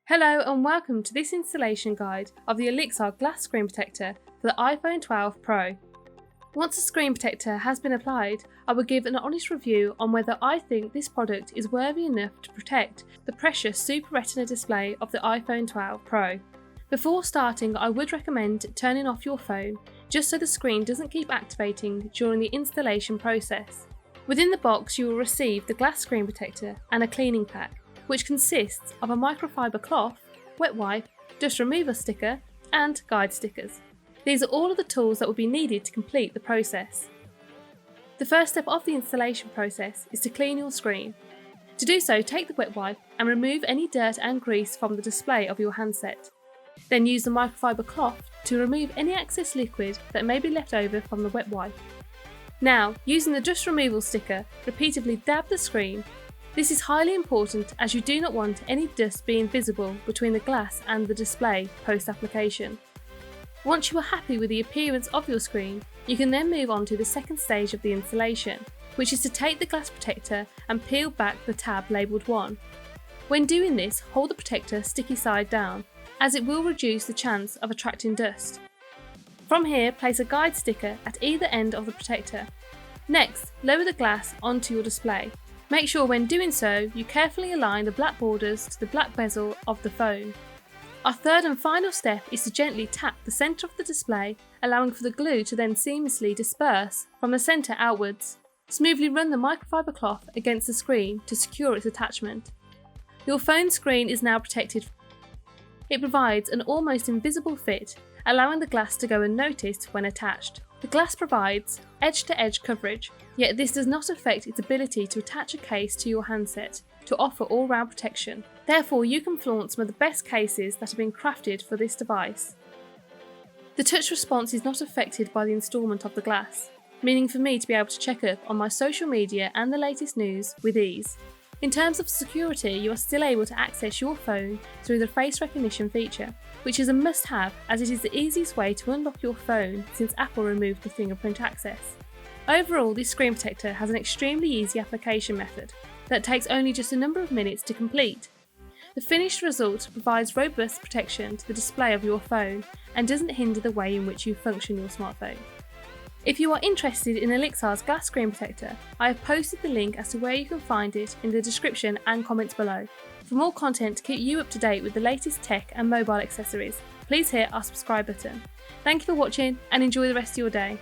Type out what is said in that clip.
Hello and welcome to this installation guide of the Olixar Glass Screen Protector for the iPhone 12 Pro. Once the screen protector has been applied, I will give an honest review on whether I think this product is worthy enough to protect the precious Super Retina display of the iPhone 12 Pro. Before starting, I would recommend turning off your phone just so the screen doesn't keep activating during the installation process. Within the box you will receive the glass screen protector and a cleaning pack, which consists of a microfiber cloth, wet wipe, dust remover sticker and guide stickers. These are all of the tools that will be needed to complete the process. The first step of the installation process is to clean your screen. To do so, take the wet wipe and remove any dirt and grease from the display of your handset. Then use the microfiber cloth to remove any excess liquid that may be left over from the wet wipe. Now, using the dust removal sticker, repeatedly dab the screen. This is highly important as you do not want any dust being visible between the glass and the display post-application. Once you are happy with the appearance of your screen, you can then move on to the second stage of the installation, which is to take the glass protector and peel back the tab labelled 1. When doing this, hold the protector sticky side down, as it will reduce the chance of attracting dust. From here, place a guide sticker at either end of the protector. Next, lower the glass onto your display. Make sure when doing so, you carefully align the black borders to the black bezel of the phone. Our third and final step is to gently tap the centre of the display, allowing for the glue to then seamlessly disperse from the centre outwards. Smoothly run the microfiber cloth against the screen to secure its attachment. Your phone screen is now protected. It provides an almost invisible fit, allowing the glass to go unnoticed when attached. The glass provides edge-to-edge coverage, yet this does not affect its ability to attach a case to your handset to offer all-round protection. Therefore, you can flaunt some of the best cases that have been crafted for this device. The touch response is not affected by the instalment of the glass, meaning for me to be able to check up on my social media and the latest news with ease. In terms of security, you are still able to access your phone through the face recognition feature, which is a must-have as it is the easiest way to unlock your phone since Apple removed the fingerprint access. Overall, this screen protector has an extremely easy application method that takes only just a number of minutes to complete. The finished result provides robust protection to the display of your phone and doesn't hinder the way in which you function your smartphone. If you are interested in Olixar's glass screen protector, I have posted the link as to where you can find it in the description and comments below. For more content to keep you up to date with the latest tech and mobile accessories, please hit our subscribe button. Thank you for watching and enjoy the rest of your day.